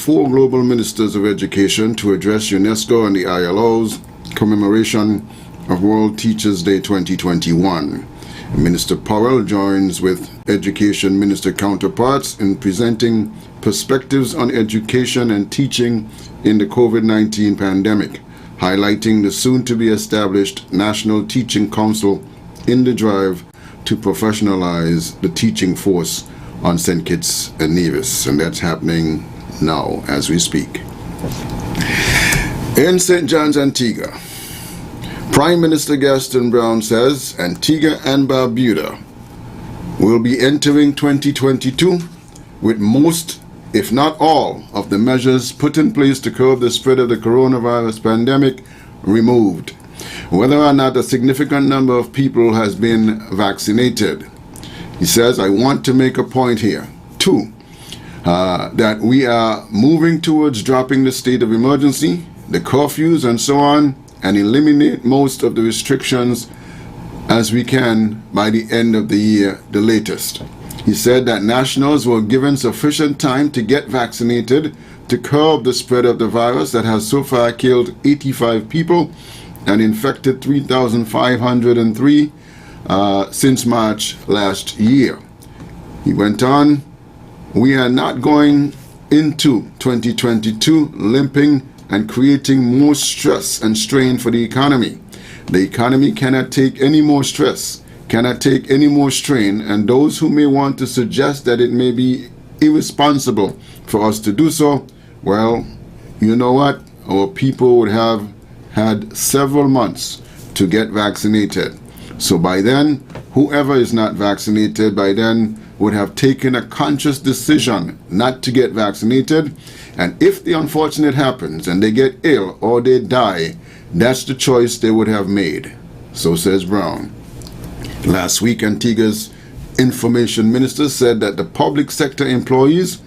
4 global ministers of education to address UNESCO and the ILO's commemoration of World Teachers' Day 2021. Minister Powell joins with education minister counterparts in presenting perspectives on education and teaching in the COVID-19 pandemic, highlighting the soon-to-be-established National Teaching Council in the drive to professionalize the teaching force on St. Kitts and Nevis, and that's happening now as we speak. In St. John's, Antigua, Prime Minister Gaston Brown says Antigua and Barbuda will be entering 2022 with most, if not all, of the measures put in place to curb the spread of the coronavirus pandemic removed, whether or not a significant number of people has been vaccinated. He says, I want to make a point here, too, that we are moving towards dropping the state of emergency, the curfews and so on, and eliminate most of the restrictions as we can by the end of the year, the latest. He said that nationals were given sufficient time to get vaccinated to curb the spread of the virus that has so far killed 85 people and infected 3,503 since March last year. He went on, we are not going into 2022 limping and creating more stress and strain for the economy. The economy cannot take any more stress, cannot take any more strain, and those who may want to suggest that it may be irresponsible for us to do so, well, you know what? Our people would have had several months to get vaccinated. So by then, whoever is not vaccinated by then would have taken a conscious decision not to get vaccinated. And if the unfortunate happens and they get ill or they die, that's the choice they would have made. So says Brown. Last week, Antigua's information minister said that the public sector employees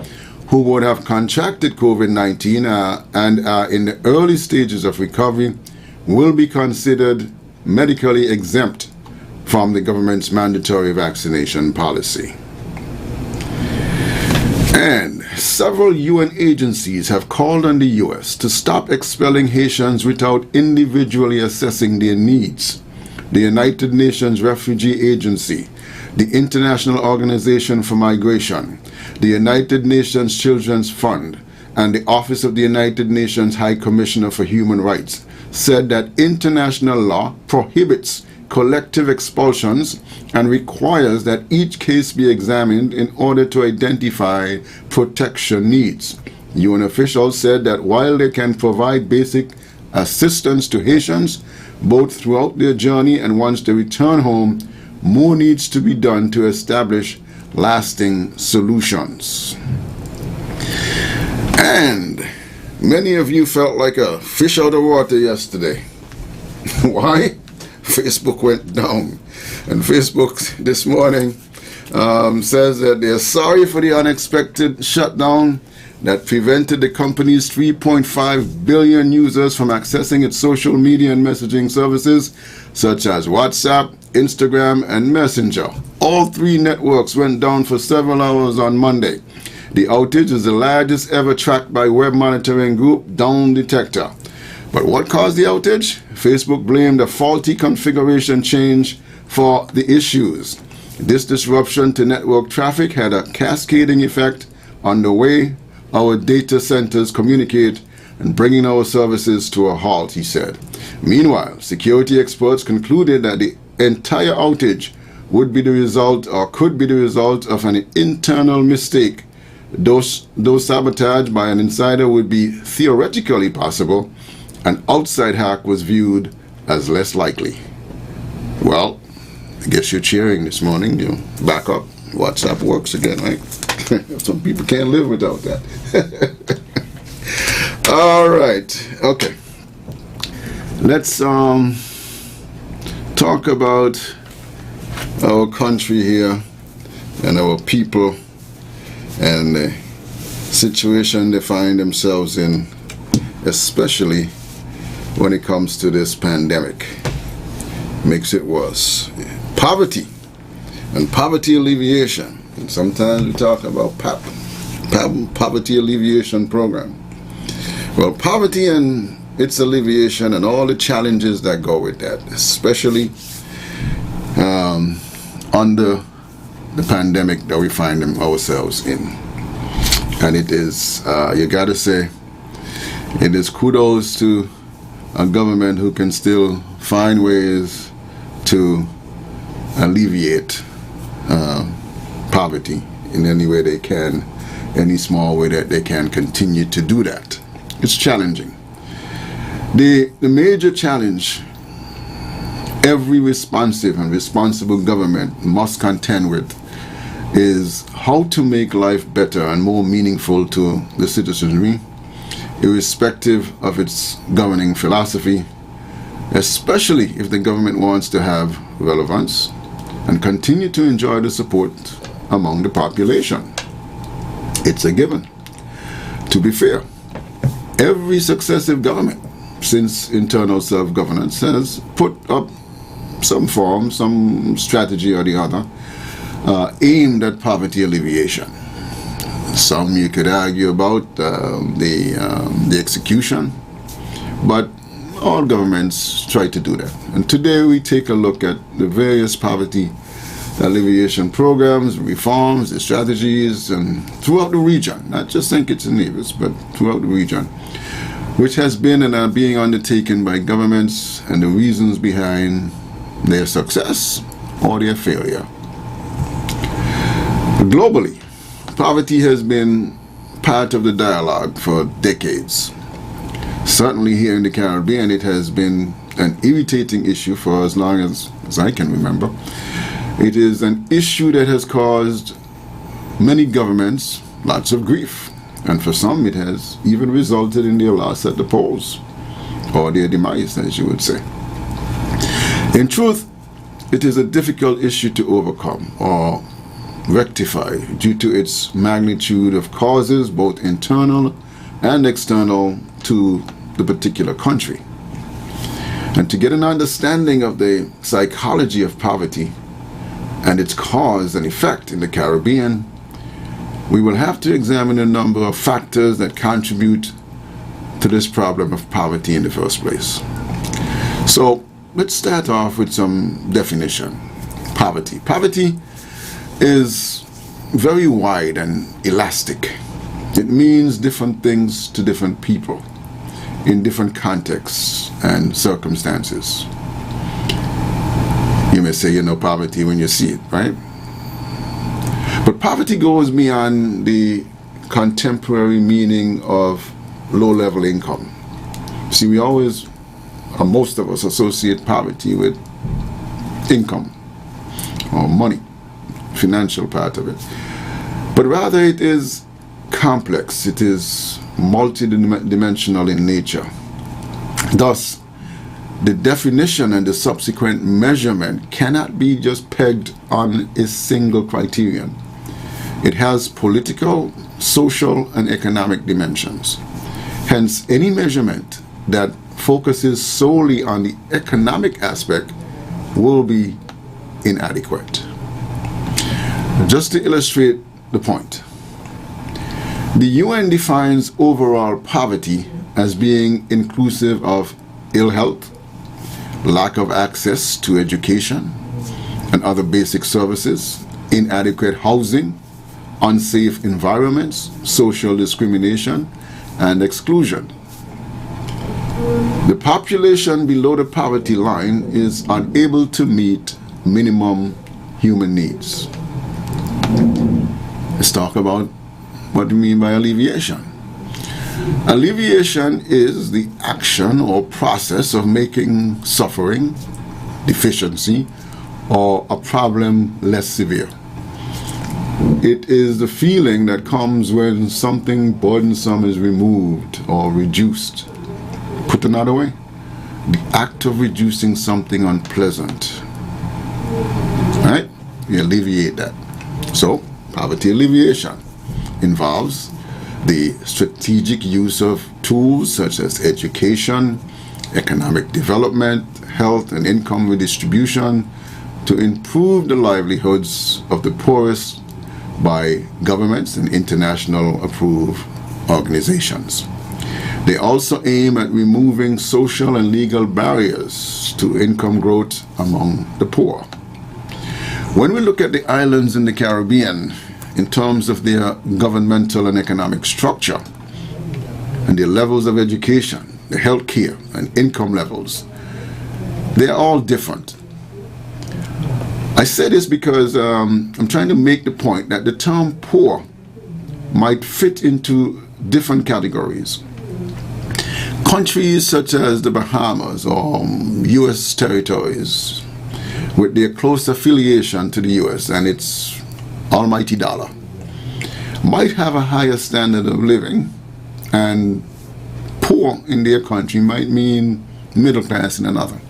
who would have contracted COVID-19 and are in the early stages of recovery will be considered medically exempt from the government's mandatory vaccination policy. And several UN agencies have called on the US to stop expelling Haitians without individually assessing their needs. The United Nations Refugee Agency, the International Organization for Migration, the United Nations Children's Fund, and the Office of the United Nations High Commissioner for Human Rights said that international law prohibits collective expulsions and requires that each case be examined in order to identify protection needs. UN officials said that while they can provide basic assistance to Haitians, both throughout their journey and once they return home, more needs to be done to establish lasting solutions. And many of you felt like a fish out of water yesterday. Why? Facebook went down. And Facebook this morning says that they're sorry for the unexpected shutdown that prevented the company's 3.5 billion users from accessing its social media and messaging services such as WhatsApp, Instagram, and Messenger. All 3 networks went down for several hours on Monday. The outage is the largest ever tracked by web monitoring group Down Detector. But what caused the outage? Facebook blamed a faulty configuration change for the issues. This disruption to network traffic had a cascading effect on the way our data centers communicate and bringing our services to a halt, he said. Meanwhile, security experts concluded that the entire outage would be the result or could be the result of an internal mistake. Though sabotage by an insider would be theoretically possible, an outside hack was viewed as less likely. Well, I guess you're cheering this morning. You back up. WhatsApp works again, right? Some people can't live without that. All right. Okay. Let's talk about our country here and our people and the situation they find themselves in, especially when it comes to this pandemic. Makes it worse. Poverty and poverty alleviation. And sometimes we talk about Poverty alleviation program. Well, poverty and its alleviation and all the challenges that go with that, especially under the pandemic that we find ourselves in. And it is, you gotta say, it is kudos to a government who can still find ways to alleviate poverty in any way they can, any small way that they can continue to do that. It's challenging. The major challenge every responsive and responsible government must contend with is how to make life better and more meaningful to the citizenry, irrespective of its governing philosophy, especially if the government wants to have relevance and continue to enjoy the support among the population. It's a given. To be fair, every successive government since internal self-governance has put up some form, some strategy or the other aimed at poverty alleviation. Some you could argue about the execution, but all governments try to do that. And today we take a look at the various poverty alleviation programs, reforms, the strategies, and throughout the region, not just St. Kitts and Nevis, but throughout the region, which has been and are being undertaken by governments and the reasons behind their success or their failure. Globally, poverty has been part of the dialogue for decades. Certainly here in the Caribbean, it has been an irritating issue for as long as I can remember. It is an issue that has caused many governments lots of grief, and for some it has even resulted in their loss at the polls, or their demise, as you would say. In truth, it is a difficult issue to overcome or rectify due to its magnitude of causes, both internal and external to the particular country. And to get an understanding of the psychology of poverty and its cause and effect in the Caribbean, we will have to examine a number of factors that contribute to this problem of poverty in the first place. So let's start off with some definition. Poverty. Poverty is very wide and elastic. It means different things to different people in different contexts and circumstances. You may say you know poverty when you see it, right? But poverty goes beyond the contemporary meaning of low-level income. See, we always, or most of us, associate poverty with income or money, financial part of it. But rather it is complex, it is multidimensional in nature. Thus, the definition and the subsequent measurement cannot be just pegged on a single criterion. It has political, social, and economic dimensions. Hence, any measurement that focuses solely on the economic aspect will be inadequate. Just to illustrate the point, the UN defines overall poverty as being inclusive of ill health, lack of access to education and other basic services, inadequate housing, unsafe environments, social discrimination, and exclusion. The population below the poverty line is unable to meet minimum human needs. Let's talk about what we mean by alleviation. Alleviation is the action or process of making suffering, deficiency, or a problem less severe. It is the feeling that comes when something burdensome is removed or reduced. Put another way, the act of reducing something unpleasant. Right? We alleviate that. So, poverty alleviation involves the strategic use of tools such as education, economic development, health and income redistribution to improve the livelihoods of the poorest by governments and international approved organizations. They also aim at removing social and legal barriers to income growth among the poor. When we look at the islands in the Caribbean in terms of their governmental and economic structure and their levels of education, the health care and income levels, they are all different. I say this because I'm trying to make the point that the term poor might fit into different categories. Countries such as the Bahamas or U.S. territories, with their close affiliation to the U.S. and its almighty dollar, might have a higher standard of living, and poor in their country might mean middle class in another.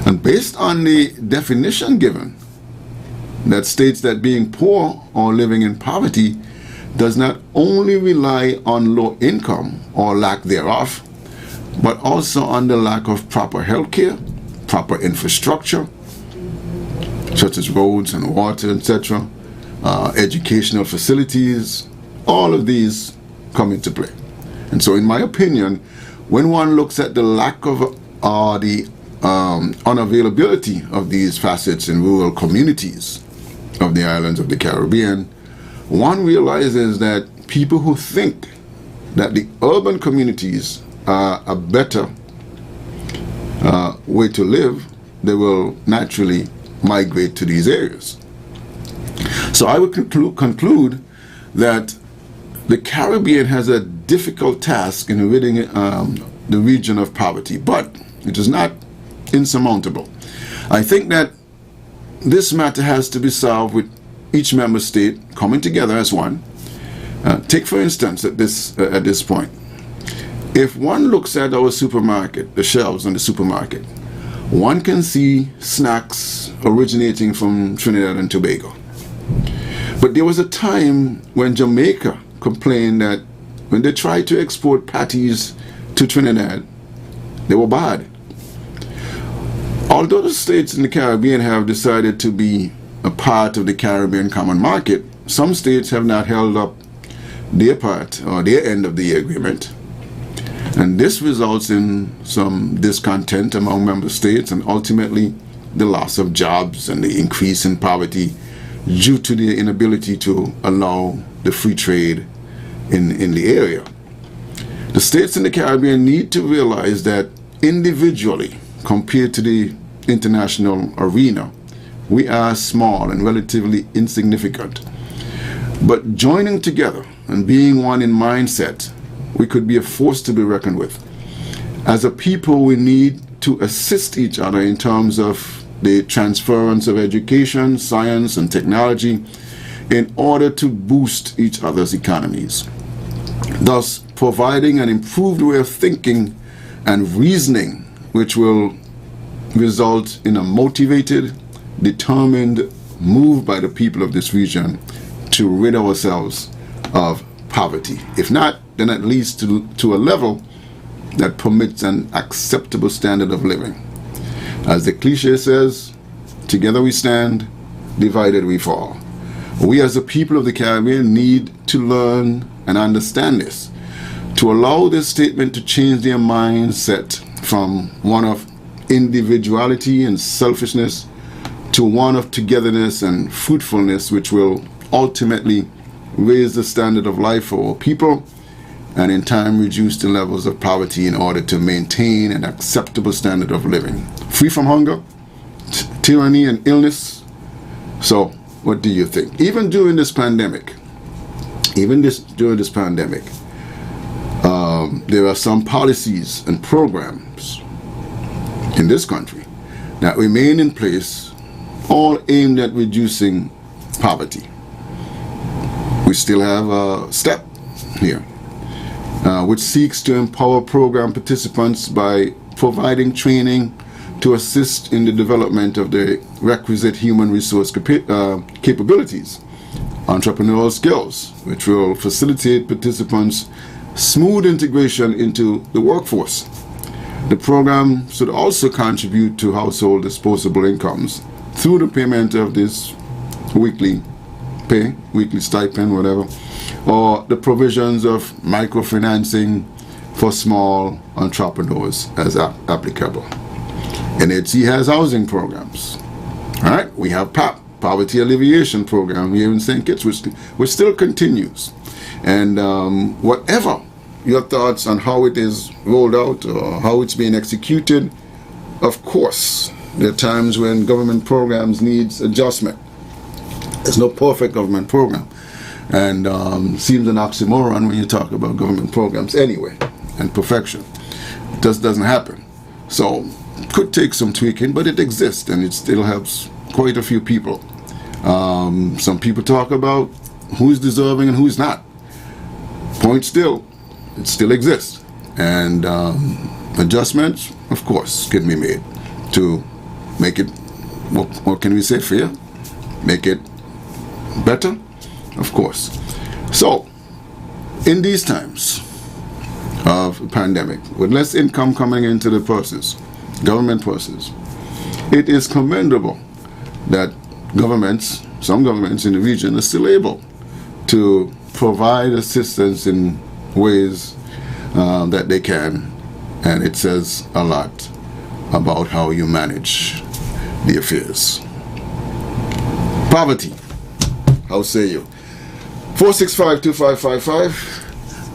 And based on the definition given that states that being poor or living in poverty does not only rely on low income or lack thereof, but also on the lack of proper health care, proper infrastructure, such as roads and water, etc., educational facilities, all of these come into play. And so in my opinion, when one looks at the lack of the unavailability of these facets in rural communities of the islands of the Caribbean, one realizes that people who think that the urban communities are a better way to live, they will naturally migrate to these areas. So I would conclude that the Caribbean has a difficult task in ridding the region of poverty, but it is not insurmountable. I think that this matter has to be solved with each member state coming together as one. Take for instance at this point, if one looks at our supermarket, the shelves in the supermarket, one can see snacks originating from Trinidad and Tobago. But there was a time when Jamaica complained that when they tried to export patties to Trinidad, they were bad. Although the states in the Caribbean have decided to be a part of the Caribbean Common Market, some states have not held up their part or their end of the agreement. And this results in some discontent among member states and ultimately the loss of jobs and the increase in poverty due to their inability to allow the free trade in the area. The states in the Caribbean need to realize that individually, compared to the international arena, we are small and relatively insignificant. But joining together and being one in mindset, we could be a force to be reckoned with. As a people, we need to assist each other in terms of the transference of education, science, and technology in order to boost each other's economies, thus providing an improved way of thinking and reasoning, which will result in a motivated, determined move by the people of this region to rid ourselves of poverty. If not, then at least to a level that permits an acceptable standard of living. As the cliche says, together we stand, divided we fall. We as a people of the Caribbean need to learn and understand this, to allow this statement to change their mindset from one of individuality and selfishness to one of togetherness and fruitfulness, which will ultimately raise the standard of life for our people and in time reduce the levels of poverty in order to maintain an acceptable standard of living, free from hunger, tyranny, and illness. So what do you think? Even during this pandemic, there are some policies and programs in this country that remain in place, all aimed at reducing poverty. We still have a STEP here, which seeks to empower program participants by providing training to assist in the development of the requisite human resource capabilities, entrepreneurial skills, which will facilitate participants' smooth integration into the workforce. The program should also contribute to household disposable incomes through the payment of this weekly pay, weekly stipend, whatever, or the provisions of microfinancing for small entrepreneurs as applicable. NHC has housing programs. All right, we have PAP, Poverty Alleviation Program here in St. Kitts, which still continues. And whatever your thoughts on how it is rolled out or how it's being executed, of course, there are times when government programs needs adjustment. There's no perfect government program. And seems an oxymoron when you talk about government programs anyway, and perfection. It just doesn't happen. So, could take some tweaking, but it exists and it still helps quite a few people. Some people talk about who's deserving and who's not. Point still, it still exists. And adjustments, of course, can be made to make it, what can we say, fair? Make it better? Of course. So, in these times of a pandemic, with less income coming into the purses, government purses, it is commendable that governments, some governments in the region, are still able to provide assistance in ways that they can, and it says a lot about how you manage the affairs. Poverty, how say you? 465-2555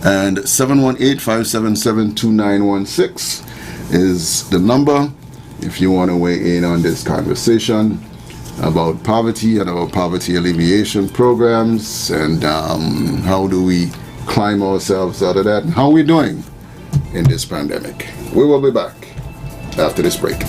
and 718-577-2916 is the number if you want to weigh in on this conversation about poverty and our poverty alleviation programs, and how do we climb ourselves out of that, and how are we doing in this pandemic. We will be back after this break.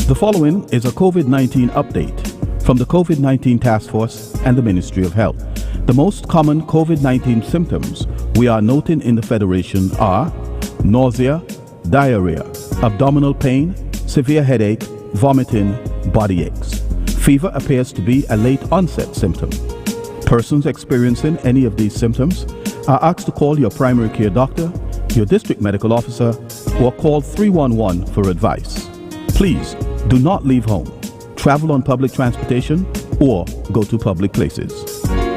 The following is a COVID-19 update from the COVID-19 Task Force and the Ministry of Health. The most common COVID-19 symptoms we are noting in the Federation are nausea, diarrhea, abdominal pain, severe headache, vomiting, body aches. Fever appears to be a late onset symptom. Persons experiencing any of these symptoms are asked to call your primary care doctor, your district medical officer, or call 311 for advice. Please do not leave home, travel on public transportation, or go to public places.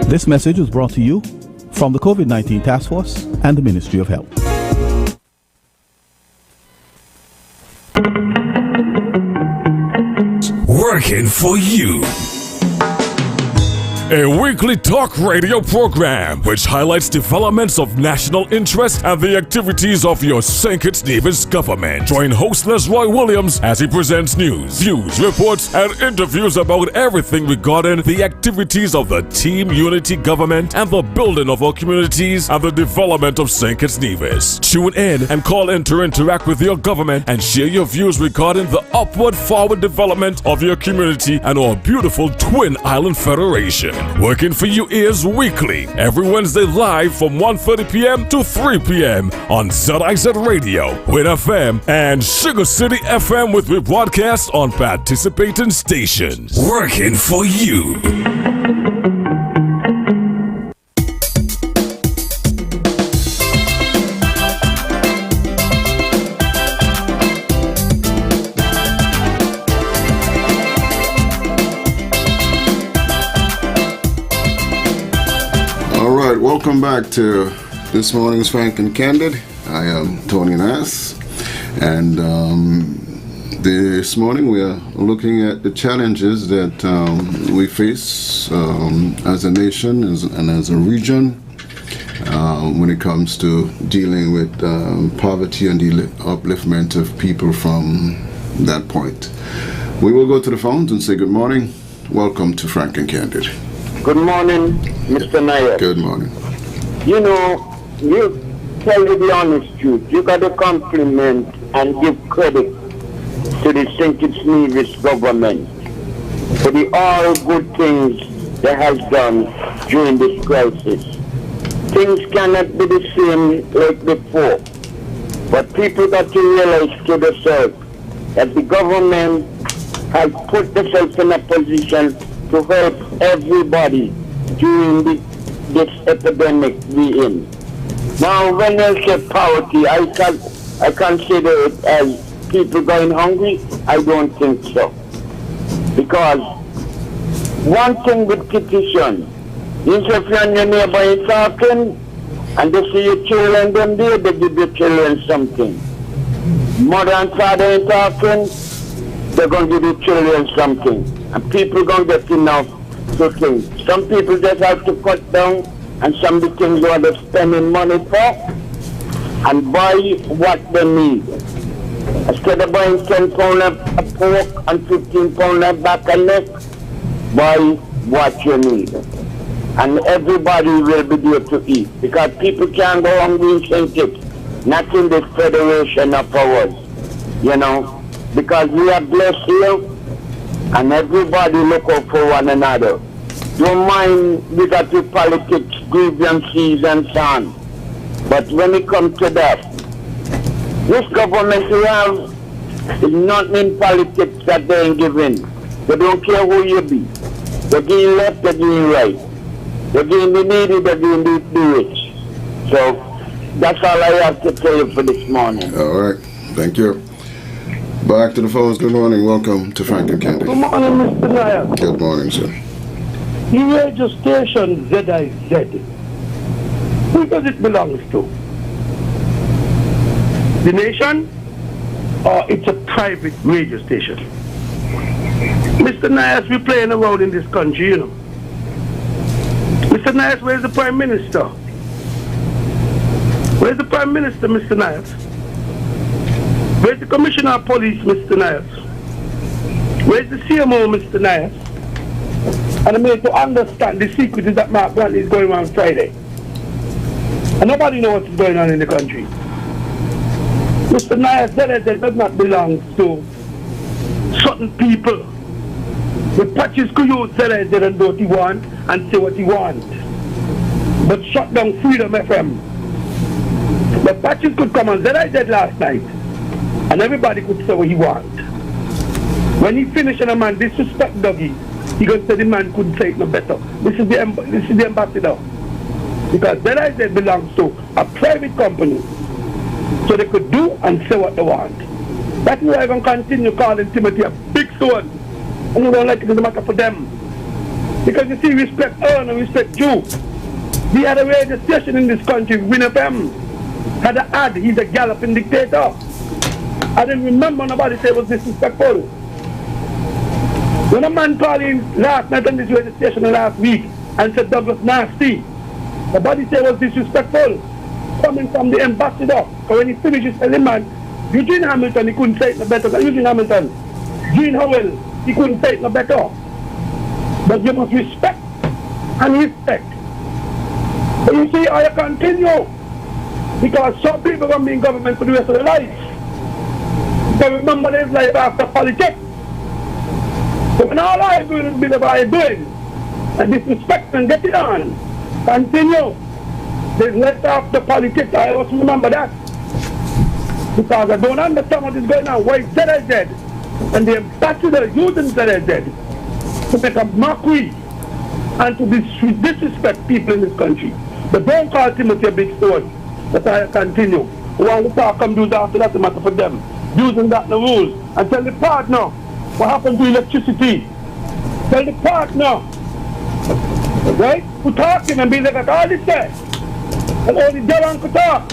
This message was brought to you from the COVID-19 Task Force and the Ministry of Health. Working for you. A weekly talk radio program which highlights developments of national interest and the activities of your St. Kitts Nevis government. Join host Lesroy Williams as he presents news, views, reports, and interviews about everything regarding the activities of the Team Unity government and the building of our communities and the development of St. Kitts Nevis. Tune in and call in to interact with your government and share your views regarding the upward forward development of your community and our beautiful Twin Island Federation. Working for you is weekly, every Wednesday live from 1:30 p.m. to 3 p.m. on ZIZ Radio, Win FM, and Sugar City FM with rebroadcasts on participating stations. Working for you. Welcome back to this morning's Frank and Candid. I am Tony Nass, and this morning we are looking at the challenges that we face as a nation and as a region when it comes to dealing with poverty and the upliftment of people from that point. We will go to the phones and say good morning. Welcome to Frank and Candid. Good morning, Mr. Nair. Good morning. You know, you tell you the honest truth. You got to compliment and give credit to the St. Kitts Nevis government for the all good things they has done during this crisis. Things cannot be the same like before. But people got to realize to themselves that the government has put themselves in a position to help everybody during this epidemic we in. Now, when I say poverty, I consider it as people going hungry. I don't think so. Because one thing with petition, is if you're and your neighbor is talking, and they see your children them there, they give your children something. Mother and father ain't talking, they're going to give your children something. And people going to get enough to think. Some people just have to cut down and some of the things what they're spending money for and buy what they need. Instead of buying 10 pounds of pork and 15 pounds of back and neck, buy what you need. And everybody will be there to eat. Because people can't go hungry in St. Kitts, not in this federation of ours, you know. Because we are blessed here, and everybody look out for one another. Don't mind we got the politics, grievances and so on. But when it comes to that, this government we have is nothing in politics that they ain't giving. They don't care who you be. They're getting left, they're getting right. They're getting the needy, they're getting the rich. So that's all I have to tell you for this morning. All right. Thank you. Back to the phones. Good morning. Welcome to Frank and Candid. Good morning, Mr. Nair. Good morning, sir. The radio station ZIZ, who does it belong to? The nation, or it's a private radio station? Mr. Nair, we're playing around in this country, you know. Mr. Nair, where's the Prime Minister? Where's the Prime Minister, Mr. Nair? Where's the Commissioner of Police, Mr. Nair? Where's the CMO, Mr. Nair? And I mean to understand the secret is that Mark Bradley is going on Friday. And nobody knows what's going on in the country. Mr. Nair said that does not belong to certain people. The patches could use ZIZ and do what he want and say what he want. But shut down Freedom FM. The patches could come on ZIZ last night and everybody could say what he want. When he finished and a man disrespect Dougie, he going to say the man couldn't say it no better. This is the ambassador. Because ZIZ belongs to a private company. So they could do and say what they want. That's why I'm going to continue calling Timothy a big sword. And you don't like it as a matter for them. Because you see, respect earn and respect due. We had a radio station in this country, Win FM. Had an ad, he's a galloping dictator. I didn't remember nobody say it was disrespectful. When a man called in last night on this radio station last week and said Douglas nasty, nobody said it was disrespectful. Coming from the ambassador. So when he finished, he said, man, Eugene Hamilton, he couldn't say it no better than Eugene Hamilton. Gene Howell, he couldn't say it no better. But you must respect and respect. But you see, I continue. Because some people are going to be in government for the rest of their life. They remember their life after politics. So when all I do is be what I'm doing, and disrespect and get it on, continue. There's less after politics, I always remember that. Because I don't understand what is going on. Why ZIZ and the ambassador using ZIZ to make a mockery and to disrespect people in this country. But don't call Timothy a big sword. But I continue. When we talk and do that, after that's a matter for them. Using that the rules. And tell the partner what happened to electricity. Tell the partner. Right? Who talking and be like all this day. And only Jalan could talk.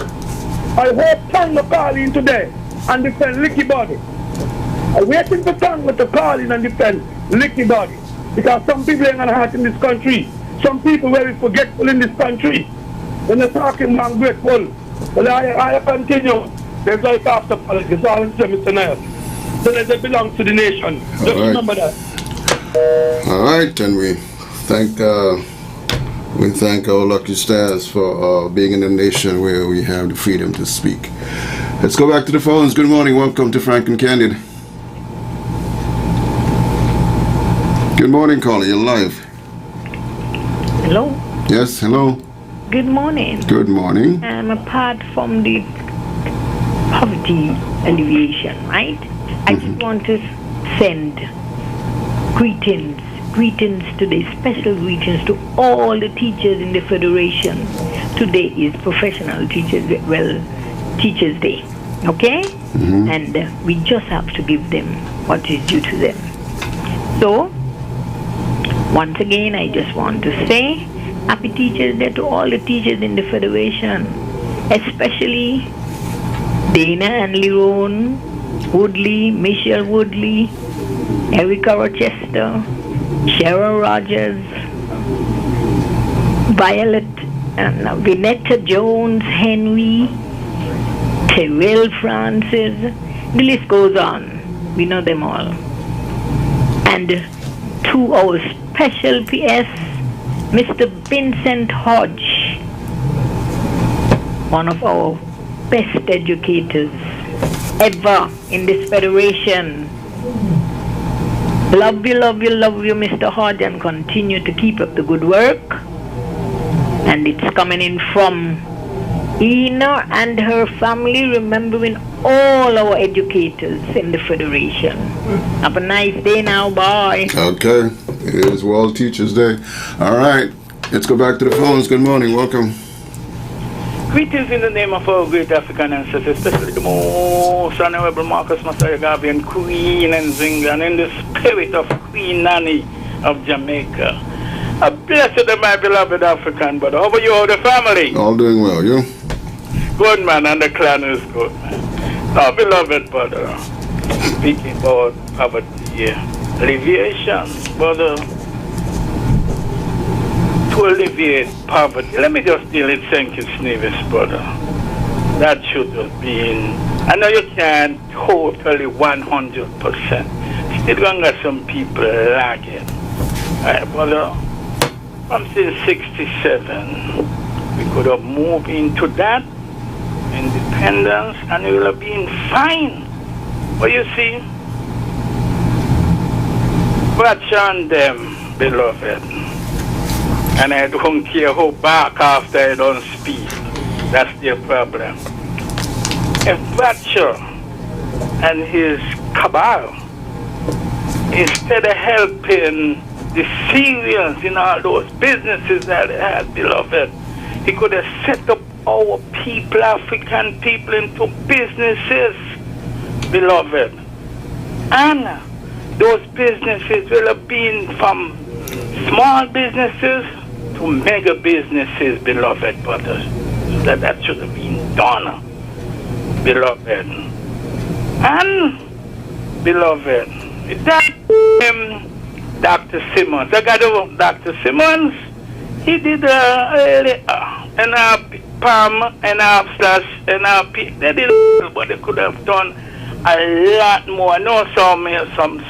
I hope Tonga call in today and defend Licky Body. I'm waiting for Tonga to call in and defend Licky Body. Because some people ain't gonna hurt in this country. Some people very forgetful in this country. When they're talking ungrateful. But I continue. There's life after politics. All I'm saying, Mr. Nair. So that belongs to the nation. Just remember that. All right, and we thank our lucky stars for being in a nation where we have the freedom to speak. Let's go back to the phones. Good morning. Welcome to Frank and Candid. Good morning, caller. You're live. Hello. Yes, hello. Good morning. Good morning. Apart from the poverty alleviation, right? I just want to send greetings today, special greetings to all the teachers in the Federation. Today is Professional Teachers Day, okay? And we just have to give them what is due to them. So, once again, I just want to say Happy Teachers Day to all the teachers in the Federation, especially Dana and Lerone, Woodley, Michelle Woodley, Erica Rochester, Cheryl Rogers, Violet, Vinetta Jones, Henry, Terrell Francis, the list goes on. We know them all. And to our special PS, Mr. Vincent Hodge, one of our best educators ever in this federation. Love you, Mr. Hodge, and continue to keep up the good work. And it's coming in from Ina and her family, remembering all our educators in the Federation. Have a nice day now, bye. Okay, it is World Teachers Day. All right, let's go back to the phones. Good morning, welcome. Greetings in the name of our great African ancestors, especially the most honorable Marcus Messiah Garvey and Queen Nzinga, and in the spirit of Queen Nanny of Jamaica. A blessed and my beloved African brother. How about you, all the family? All doing well, you? Good, man, and the clan is good, man. Now, beloved brother, speaking about poverty, alleviation, brother, to alleviate poverty. Let me just deal with St. Kitts Nevis, brother. That should have been, I know you can't totally 100%. Still gonna get some people lagging. Alright, brother, from since 67, we could have moved into that independence and we will have been fine. But you see, watch on them, beloved. And I don't care how back after I don't speak. That's their problem. If Thatcher and his cabal, instead of helping the Syrians in all those businesses that they had, beloved, he could have set up our people, African people, into businesses, beloved. And those businesses will have been from small businesses to mega businesses, beloved brothers. That should have been done, beloved. And, beloved, that Dr. Simmons, I got Dr. Simmons, he did an palm and a slash and a peak. They did, but they could have done a lot more. I know some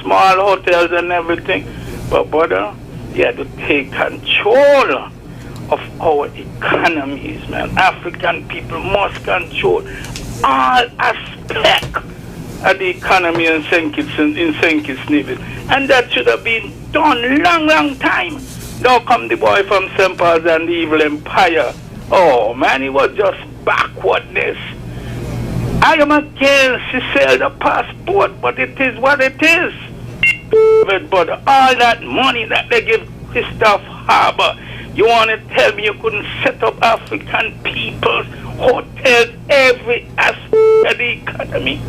small hotels and everything, but brother, you have to take control of our economies, man. African people must control all aspects of the economy in St. Kitts Nevis. And that should have been done long time. Now come the boy from St. Paul's and the evil empire. Oh man, it was just backwardness. I am against to sell the passport, but it is what it is. But all that money that they give Christoph Harbour, you want to tell me you couldn't set up African people's hotels, every aspect of the economy?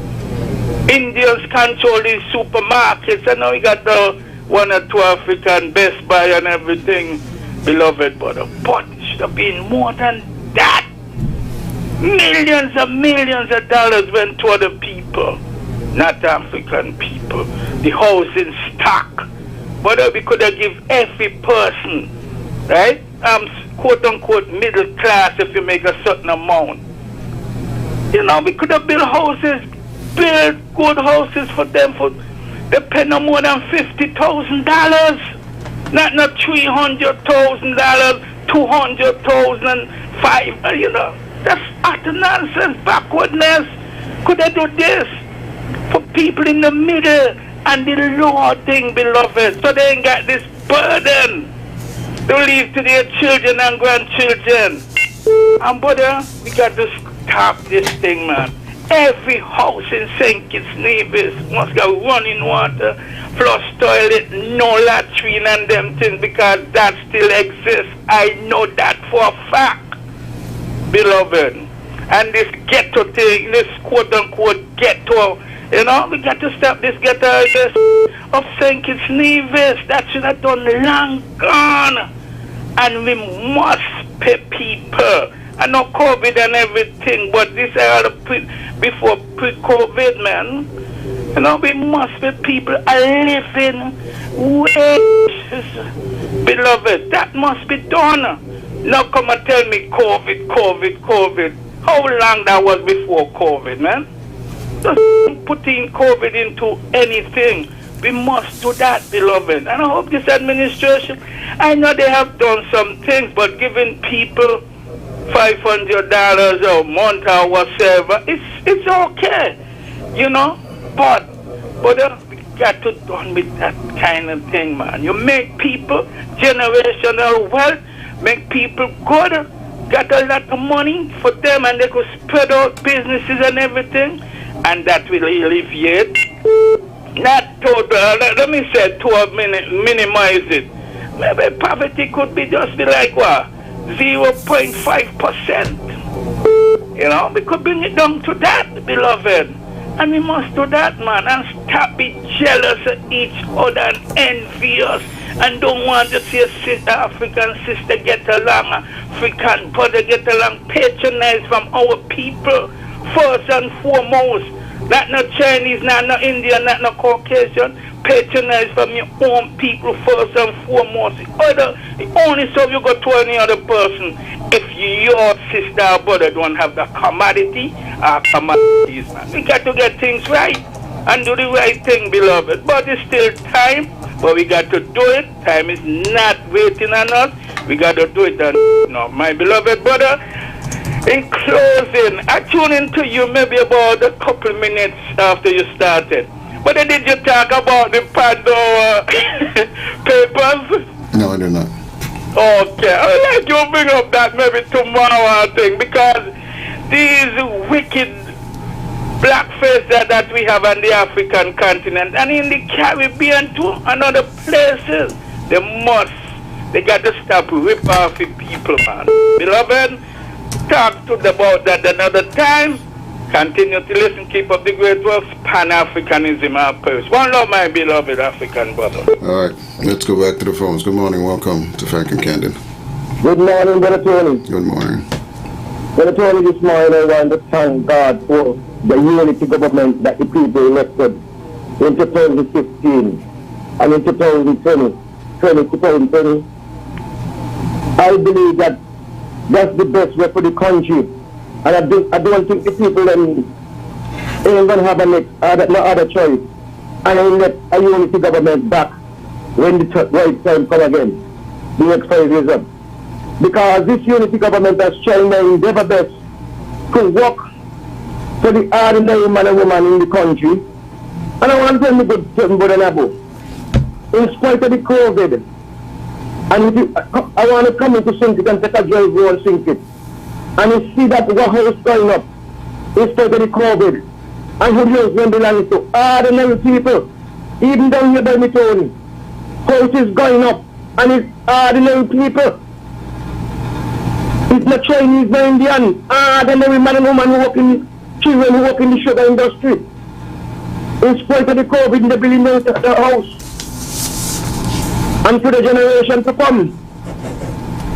Indians control these supermarkets, and now we got the 1 or 2 African Best Buy and everything, beloved brother. But it should have been more than that. Millions of dollars went to other people, not African people. The housing stock. But we could have given every person, right, quote unquote middle class, if you make a certain amount. You know, we could have built good houses for them. They pay no more than $50,000, not $300,000, $200,000, $500,000. You know, that's utter nonsense, backwardness. Could they do this for people in the middle and the law thing, beloved, so they ain't got this burden to leave to their children and grandchildren. And brother, we got to stop this thing, man. Every house in St. Kitts Nevis must got running water, flush toilet, no latrine and them things, because that still exists. I know that for a fact, beloved. And this ghetto thing, this quote-unquote ghetto, you know, we got to stop this ghetto of St. Kitts Nevis. That should have done long gone. And we must pay people. I know COVID and everything, but this are before pre-COVID, man. You know, we must pay people a living wage. Beloved, that must be done. Now come and tell me COVID. How long that was before COVID, man? Just putting COVID into anything. We must do that, beloved. And I hope this administration, I know they have done some things, but giving people $500 a month or whatever, it's okay, you know. But we got to done with that kind of thing, man. You make people generational wealth, make people good, got a lot of money for them, and they could spread out businesses and everything, and that will alleviate. Not total, let me say to minimize it. Maybe poverty could be just be like what? 0.5%. You know, we could bring it down to that, beloved. And we must do that, man, and stop being jealous of each other and envious, and don't want to see a African sister get along, African brother get along, patronize from our people, first and foremost. Not no Chinese, not no Indian, not no Caucasian. Patronize from your own people first and foremost. The only so you go to any other person if your sister or brother don't have the commodity or commodities, man. We got to get things right and do the right thing, beloved. But it's still time, but we got to do it. Time is not waiting on us. We got to do it. And, my beloved brother, in closing, I tune into you maybe about a couple minutes after you started. But did you talk about the Pandora papers? No, I did not. Okay, I would like you bring up that maybe tomorrow, I think, because these wicked blackface that we have on the African continent and in the Caribbean too and other places, they got to stop rip off the people, man. Beloved, talk to them about that another time. Continue to listen, keep up the great work. Pan-Africanism our purpose. One love, my beloved African brother. All right, let's go back to the phones. Good morning, welcome to Frank and Candid. Good morning, Brother Tony. Good morning. Brother Tony, this morning I want to thank God for the unity government that the people elected in 2015 and in 2020. I believe that that's the best way for the country. And I don't think the people ain't going to have no other choice. And I let a unity government back when the right time come again, the next 5 years up. Because this unity government has tried their endeavor best to work for the ordinary man and woman in the country. And I want to tell you good something, Brother Nabo. In spite of the COVID, and I want to come into St. Kitts and take a drive around St. Kitts. And you see that what house going up in spite of the COVID. And who knows when belongs to ordinary people. Even down here by me, Tony. House is going up and it's ordinary people. It's not Chinese, not Indian. Ordinary man and woman who work in children who work in the sugar industry. In spite of the COVID, they building the house. And for the generation to come.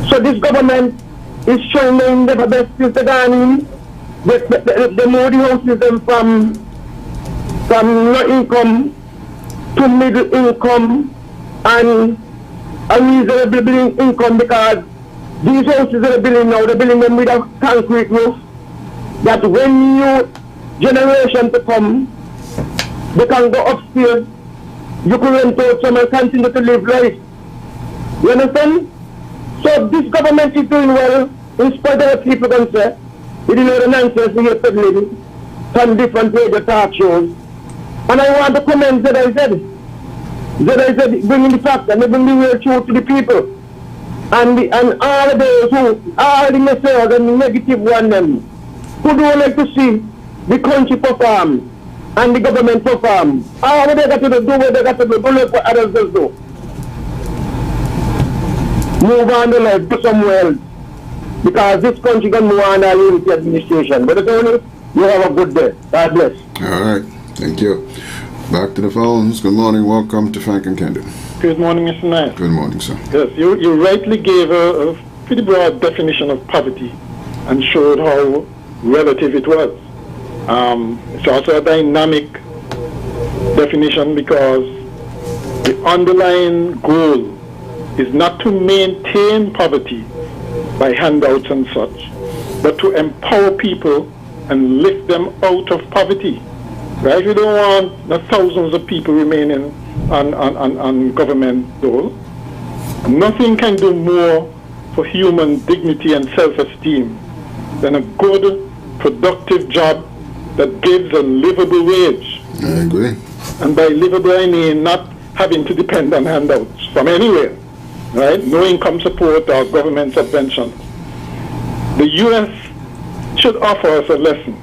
So this government is showing them the best skills to go in. The more the houses them from low income to middle income and a reasonable income, because these houses that are building now, they're building them with a concrete roof, that when new generation to come, they can go upstairs, you can rent out some and continue to live life. You understand? So this government is doing well, in spite of what people can say. You know the nonsense we are peddling from different radio talk shows. And I want to commend ZIZ. ZIZ bringing the fact and they bring the real truth to the people. And all of those all the messages and the negative one them, who don't like to see the country perform and the government perform. All what they got to do what they got to do, don't let what others just do. Move on the life, go somewhere else. Because this country can move on and leave the administration. But Tony, you have a good day. God bless. All right. Thank you. Back to the phones. Good morning. Welcome to Frank and Candid. Good morning, Mr. Knight. Good morning, sir. Yes, you rightly gave a pretty broad definition of poverty and showed how relative it was. It's also a dynamic definition because the underlying goal is not to maintain poverty by handouts and such, but to empower people and lift them out of poverty. Right? We don't want the thousands of people remaining on government dole. Nothing can do more for human dignity and self-esteem than a good, productive job that gives a livable wage. I agree. And by livable, I mean not having to depend on handouts from anywhere, right? No income support or government subvention. The U.S. should offer us a lesson.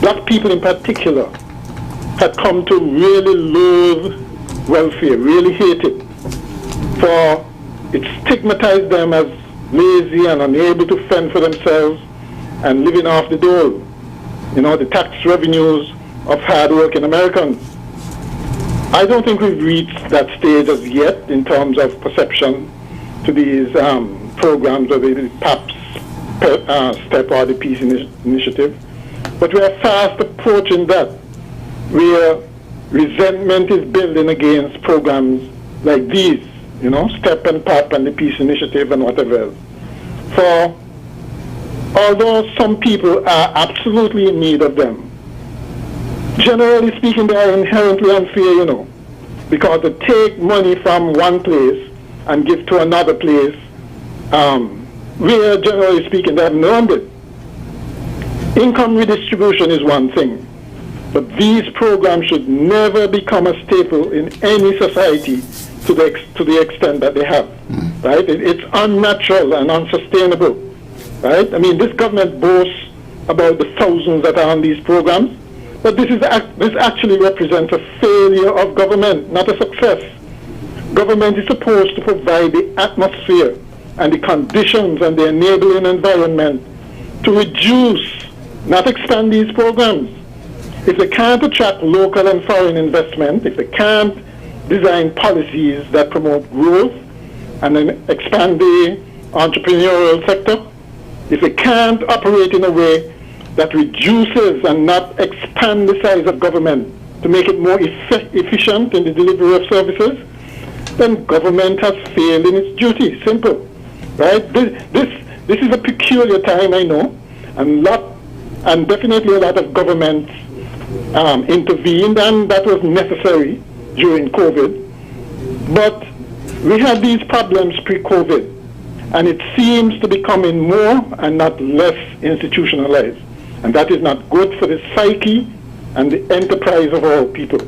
Black people in particular had come to really loathe welfare, really hate it, for it stigmatized them as lazy and unable to fend for themselves and living off the dole, the tax revenues of hard-working Americans. I don't think we've reached that stage as yet in terms of perception to these programs of the PAPS, STEP or the Peace Initiative, but we are fast approaching that, where resentment is building against programs like these, STEP and PAP and the Peace Initiative and whatever else. For although some people are absolutely in need of them, generally speaking, they are inherently unfair, because they take money from one place and give to another place, where generally speaking they haven't earned it. Income redistribution is one thing, but these programs should never become a staple in any society to the extent that they have, right? It's unnatural and unsustainable, right? I mean, this government boasts about the thousands that are on these programs, but this actually represents a failure of government, not a success. Government is supposed to provide the atmosphere and the conditions and the enabling environment to reduce, not expand these programs. If they can't attract local and foreign investment, if they can't design policies that promote growth and then expand the entrepreneurial sector, if they can't operate in a way that reduces and not expand the size of government to make it more efficient in the delivery of services, then government has failed in its duty. Simple, right? This is a peculiar time, I know, and definitely a lot of governments intervened, and that was necessary during COVID. But we had these problems pre-COVID, and it seems to be becoming more and not less institutionalized. And that is not good for the psyche and the enterprise of all people.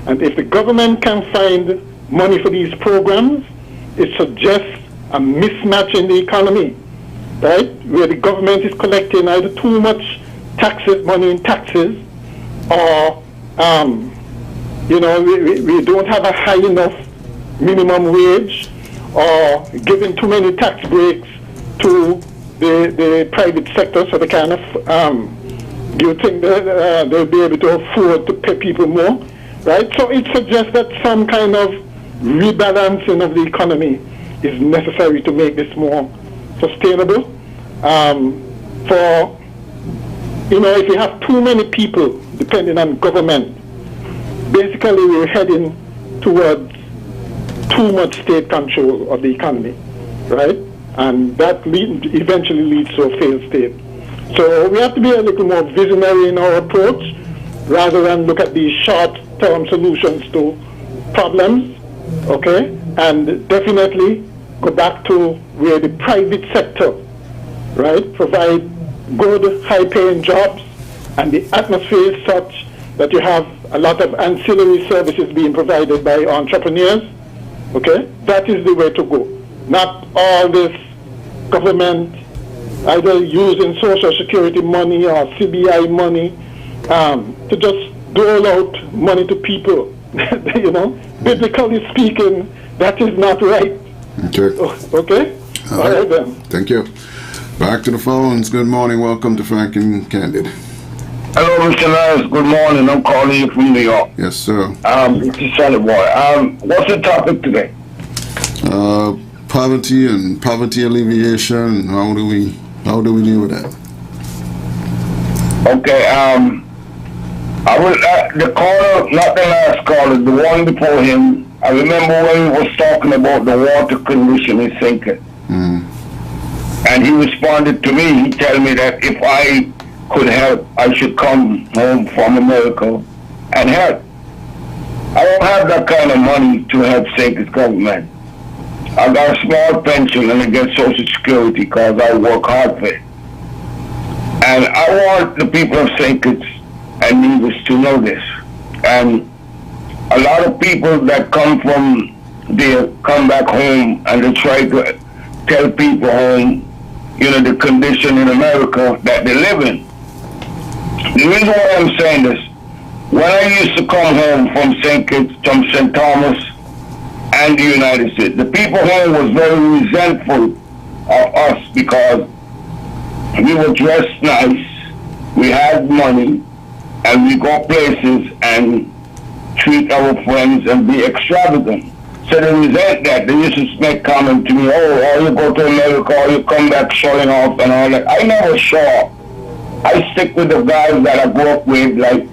And if the government can find money for these programs, it suggests a mismatch in the economy, right? Where the government is collecting either too much money in taxes, or we don't have a high enough minimum wage, or giving too many tax breaks to the private sector, so they kind of do you think that they'll be able to afford to pay people more, right? So it suggests that some kind of rebalancing of the economy is necessary to make this more sustainable. If you have too many people depending on government, basically we're heading towards too much state control of the economy, right? And that eventually leads to a failed state. So we have to be a little more visionary in our approach, rather than look at these short-term solutions to problems, okay? And definitely go back to where the private sector, right, provide good, high-paying jobs, and the atmosphere is such that you have a lot of ancillary services being provided by entrepreneurs. Okay, that is the way to go. Not all this government either using Social Security money or CBI money to just dole out money to people. You know, biblically speaking, that is not right. Okay. Okay? All right then. Thank you. Back to the phones. Good morning. Welcome to Frank and Candid. Hello, Mr. Lance. Good morning. I'm calling you from New York. Yes, sir. This is Sonny Boy. What's the topic today? Poverty and poverty alleviation. How do we deal with that? Okay. I was the caller, not the last caller, the one before him. I remember when he was talking about the water condition in sinking. And he responded to me. He told me that if I could help, I should come home from America and help. I don't have that kind of money to help Sank's government. I got a small pension and I get Social Security because I work hard for it. And I want the people of St. Kitts and Nevis to know this. And a lot of people that come from there come back home and they try to tell people home, you know, the condition in America that they live in. The reason why I'm saying this, when I used to come home from St. Kitts, from St. Thomas and the United States, the people home was very resentful of us because we were dressed nice, we had money, and we go places and treat our friends and be extravagant. So they resent that. They used to make comment to me, oh, you go to America, or you come back showing off and all that. I never show off. I stick with the guys that I grew up with, like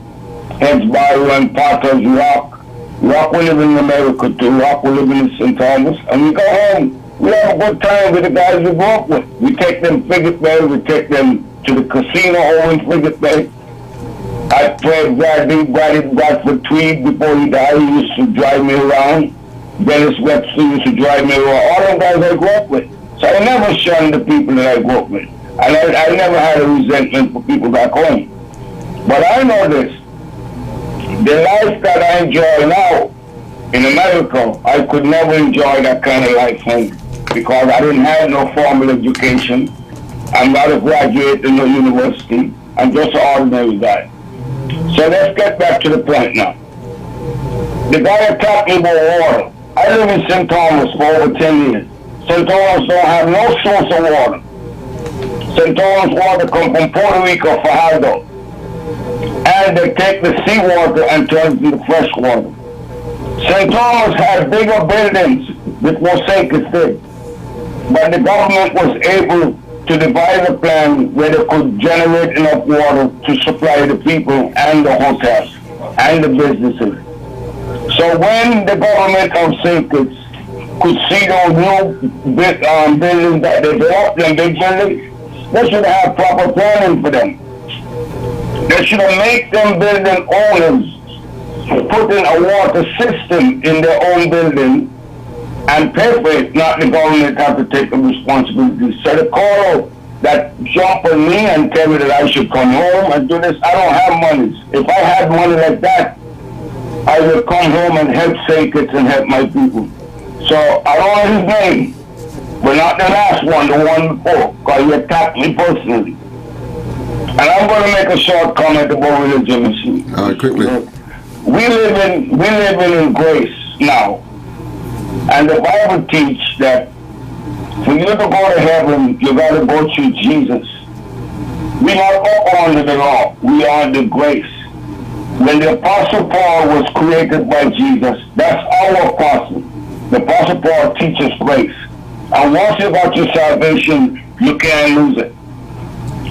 Heads Barrow and Potters, Rock. Rock will live in America too. Rock will live in St. Thomas. And we go home. We have a good time with the guys we grew up with. We take them Frigate Bay. We take them to the casino over in Frigate Bay. I played Bradford Tweed before he died. He used to drive me around. Dennis Webster used to drive me around. All the guys I grew up with. So I never shunned the people that I grew up with. And I never had a resentment for people back home. But I know this. The life that I enjoy now in America, I could never enjoy that kind of life home because I didn't have no formal education. I'm not a graduate in no university. I'm just an ordinary guy. So let's get back to the point now. The guy attacked me about water. I live in St. Thomas for over 10 years. St. Thomas don't have no source of water. St. Thomas water comes from Puerto Rico, Fajardo. And they take the seawater and turn it into fresh water. St. Thomas had bigger buildings before St. Kitts did. But the government was able to devise a plan where they could generate enough water to supply the people and the hotels and the businesses. So when the government of St. Kitts could see those new buildings that they developed, them big buildings, they should have proper planning for them. They should have made them building owners put in a water system in their own building and pay for it, not the government have to take the responsibility. So the caller that jump on me and tell me that I should come home and do this, I don't have money. If I had money like that, I would come home and help St. Kitts and help my people. So I don't know his name, but not the last one, the one before, because he attacked me personally. And I'm going to make a short comment about religion. All right, quickly. We living in grace now. And the Bible teaches that for you to go to heaven, you got to go through Jesus. We're not up under the law. We are under grace. When the Apostle Paul was created by Jesus, that's our apostle. The Apostle Paul teaches grace. And once you got your salvation, you can't lose it.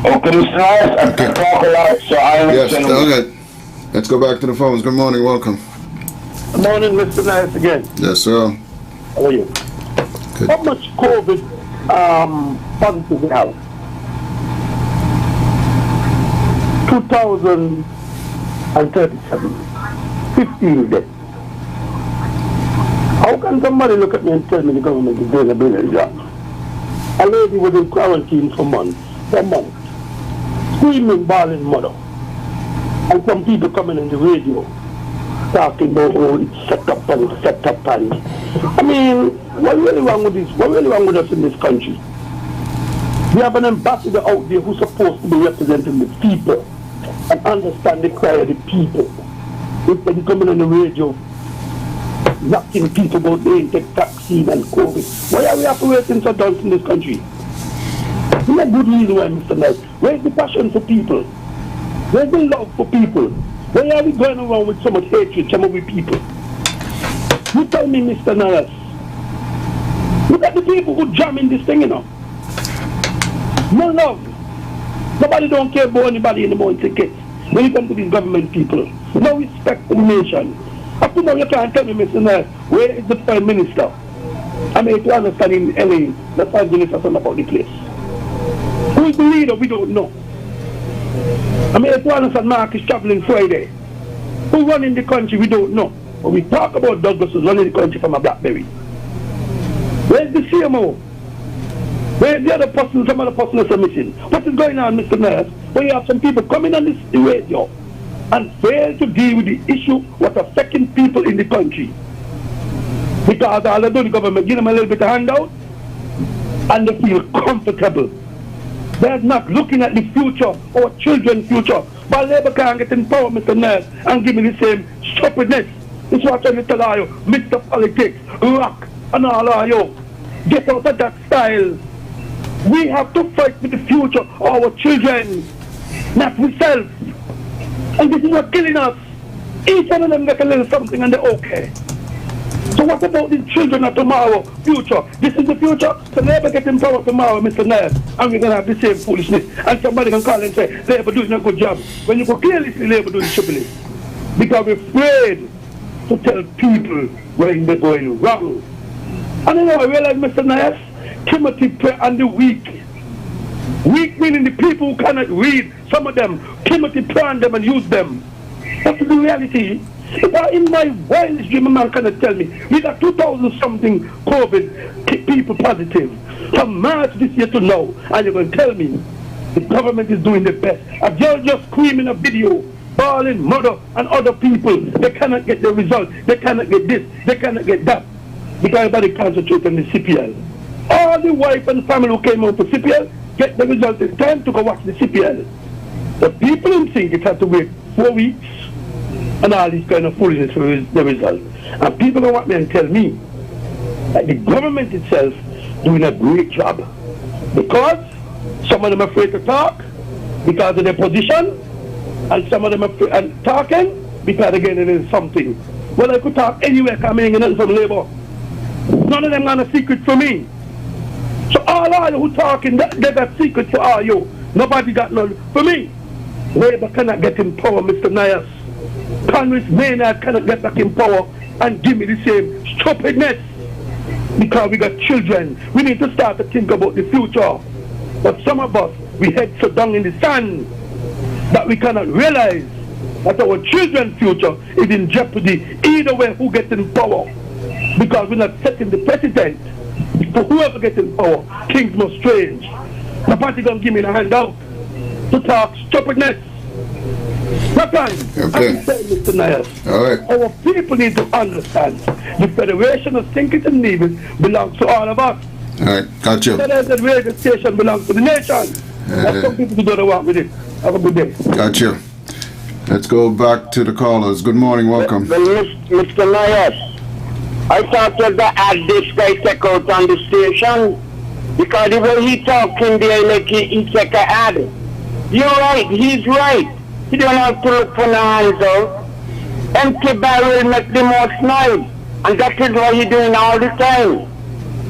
Okay, Mr. Nice, I can talk a lot, so I understand. Yes, okay. Let's go back to the phones. Good morning, welcome. Good morning, Mr. Nice again. Yes, sir. How are you? Good. How much COVID funds do we have? 2,037. 15 deaths. How can somebody look at me and tell me the government is doing a brilliant job? A lady was in quarantine for months, screaming, bawling mother. And some people coming on the radio talking about all it's set up and I mean, what really wrong with this? What really wrong with us in this country? We have an ambassador out there who's supposed to be representing the people and understand the cry of the people. Instead of coming on the radio, knocking people about they take vaccine and COVID. Why are we operating so done in this country? There's a good reason why, Mr. Knight. Where's the passion for people? Where's the love for people? Why are we going around with so much hatred, some of we people? You tell me, Mr. Knight. Look at the people who jam in this thing, you know. No love. Nobody don't care about anybody anymore in tickets. When you come to these government people, no respect for the nation. Up to now you can't tell me, Mr. Knight, where is the Prime Minister? I mean, to understand in LA, the Prime Minister something about the place. Who is the leader? We don't know. I mean, to understand Mark is traveling Friday. Who running the country? We don't know. But we talk about Douglas who's running the country from a BlackBerry. Where's the CMO? Where's the other person, some other person that's missing? What is going on, Mr. Mayor? When you have some people coming on this radio and fail to deal with the issue what's affecting people in the country. Because all they do, the government give them a little bit of handout and they feel comfortable. They're not looking at the future, our children's future. But Labour can't get in power, Mr. Nurse, and give me the same stupidness. It's what I'm trying to you, Mr. Politics, rock, and all of you. Get out of that style. We have to fight for the future of our children, not ourselves. And this is what's killing us. Each one of them get a little something and they're okay. So what about the children of tomorrow, future? This is the future. So Labour get in power tomorrow, Mr. Nurse, and we're going to have the same foolishness. And somebody can call and say, Labour doing a good job. When you go clearly see Labour doing stupidly. Because we're afraid to tell people when they're going wrong. And you know, I realize, Mr. Nurse, Timothy pray and the weak. Weak meaning the people who cannot read. Some of them, Timothy pray on them and use them. That's the reality. If I, in my wildest dream, a man cannot tell me, we got 2,000 something COVID people positive from March this year to now, and you're going to tell me the government is doing the best. A girl just screaming a video, bawling, mother and other people, they cannot get the result, they cannot get this, they cannot get that, because everybody concentrates on the CPL. All the wife and family who came out to CPL get the result in time to go watch the CPL. The people in think it have to wait 4 weeks and all this kind of foolishness for the result. And people don't want me and tell me that the government itself doing a great job. Because some of them are afraid to talk because of their position, and some of them are talking because again it is something. Well, I could talk anywhere coming in from Labour. None of them got a secret for me. So all of you who talking, they got secrets for all you. Nobody got none for me. Labour cannot get in power, Mr. Nias. Congress Maynard cannot get back in power and give me the same stupidness. Because we got children. We need to start to think about the future. But some of us, we head so down in the sand that we cannot realize that our children's future is in jeopardy either way who gets in power. Because we're not setting the precedent for whoever gets in power. Things must change. The party gonna give me a handout to talk stupidness. What time? Okay. I'm saying, Mr. Nias, all right. Our people need to understand the Federation of Thinkers and Leaders belongs to all of us. All right, got you. The radio station belongs to the nation. That's some people who don't want with it. Have a good day. Got you. Let's go back to the callers. Good morning, welcome. Well, Mr. Nias, I thought that the ad this guy take out on the station because the way he talking there like he take an ad. You're right, he's right. He don't have to look for no hands out. Empty barrel make the most noise. And that is what he's doing all the time.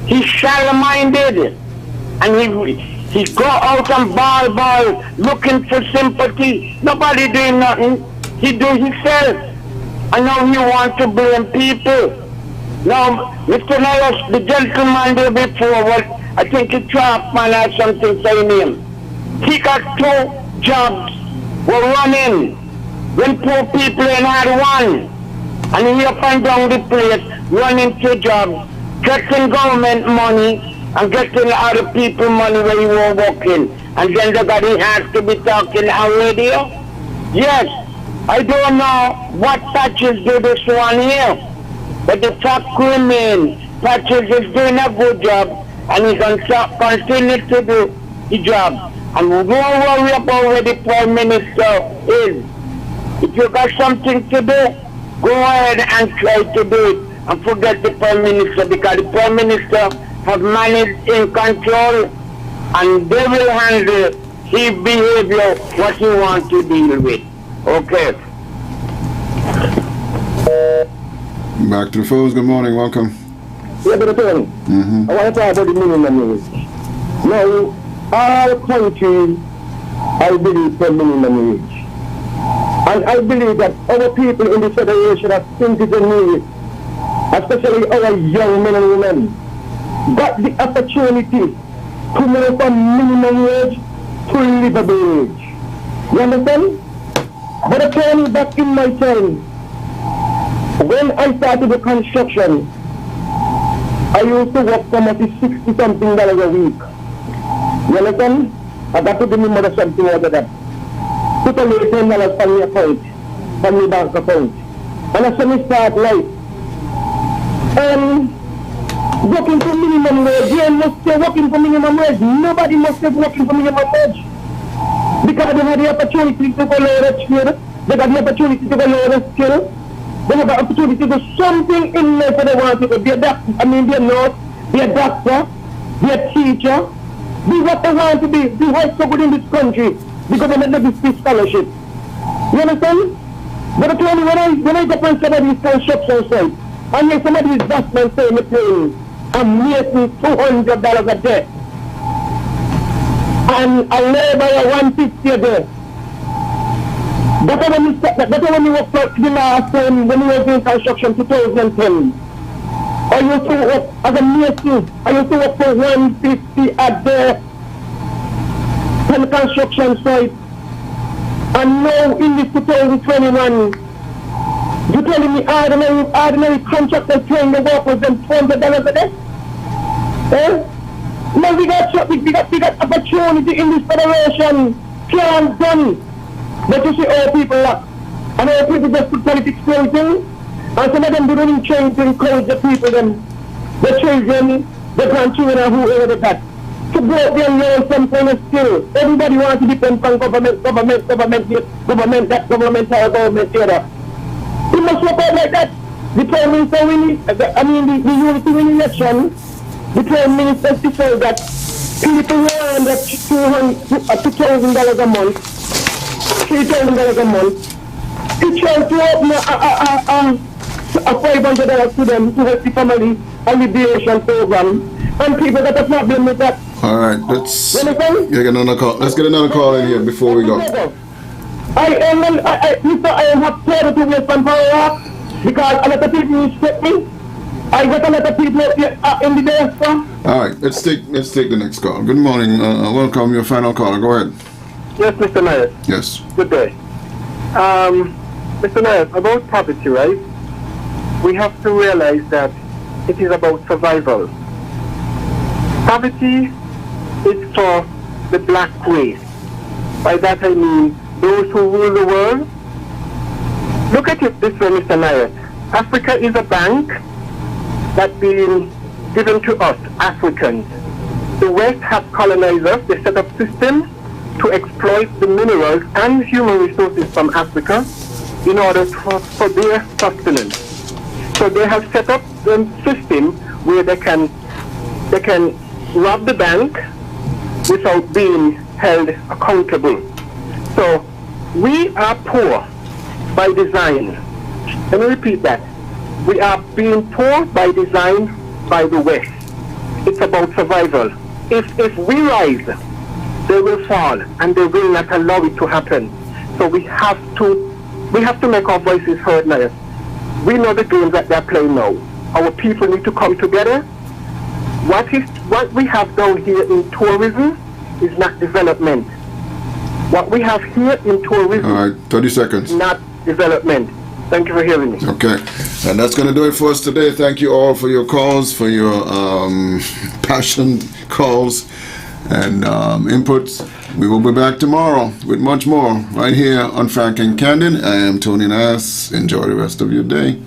He's shallow-minded. And he go out and ball looking for sympathy. Nobody doing nothing. He do himself. And now he wants to blame people. Now, Mr. Nias, the gentleman there before, I think the Trump-man or something saying him. He got 2 jobs. Were running when poor people ain't had one. And he up and down the place, running 2 jobs, getting government money and getting other people money where he were working. And then the guy has to be talking on radio? Yes, I don't know what Patches do this one here. But the fact remains, Patches is doing a good job and he can continue to do the job. And don't worry about where the Prime Minister is. If you got something to do, go ahead and try to do it. And forget the Prime Minister, because the Prime Minister have managed in control and they will handle his behavior, what he wants to deal with. Okay. Back to the phones. Good morning. Welcome. Yeah, but Tony, I want to talk about the minimum wage. Now, all countries, I believe, for minimum wage. And I believe that our people in the Federation of citizen need, especially our young men and women, got the opportunity to move from minimum wage to livable wage. You understand? But Tony, back in my time, when I started the construction, I used to work for $60-something a week. You understand? I got to give me mother something out of that. Put away $10 from my account, from my bank account. And I said, me start life. Working for minimum wage, you must say working for minimum wage. Nobody must say working for minimum wage. Because they have the opportunity to go lower the skill, they got the opportunity to go lower the skill, they have the opportunity to do something in life that they want to do. Be a doctor, be a nurse, be a doctor, be a teacher, be what they want to be what's so good in this country because they make this scholarship. You understand? But I tell you, when I go from some of these construction sites, and hear some of these dustmen saying me paying, I'm making $200 a day. And a labor $150 a day. That's when we work for the last time when we were doing construction 2010. I used to work as a mason. I used to work for $150 a day on the construction site. And now in this 2021, you're telling me ordinary contractors paying the workers them $200 a day? Eh? Now we got opportunity in this federation. Can't done. But you see all people lack. And all people just put politics to everything. And some of them do not trying to encourage the people, the children, the grandchildren, and whoever they got, to go out there and learn some kind of skill. Everybody wants to depend on government, that government, or government the other. We must work out like that. The Prime Minister winning, the unity winning election, the Prime Minister decided that people want that $2,000 a month, $3,000 a month. He tried to open a $500 to them to help the family alleviation program, and people that have not been with that. All right, let's get another call. Let's get another call in here before we go. I have started to wait from power because a lot of people respect me. I got a lot of people in the diaspora. All right, let's take the next call. Good morning. Welcome, your final caller. Go ahead. Yes, Mr. Myers. Yes. Good day. Mr. Myers, about poverty, right? We have to realize that it is about survival. Poverty is for the black race. By that I mean those who rule the world. Look at it this way, Mr. Myers. Africa is a bank that's been given to us, Africans. The West have colonized us. They set up systems to exploit the minerals and human resources from Africa in order for their sustenance. So they have set up a system where they can rob the bank without being held accountable. So we are poor by design. Let me repeat that. We are being poor by design by the West. It's about survival. If we rise, they will fall, and they will not allow it to happen. So we have to make our voices heard now. We know the games that they're playing now. Our people need to come together. What we have down here in tourism is not development. What we have here in tourism, all right, 30 seconds. Is not development. Thank you for hearing me. Okay, and that's going to do it for us today. Thank you all for your calls, for your passionate calls and inputs. We will be back tomorrow with much more right here on Frank and Candid. I am Tony Nass. Enjoy the rest of your day.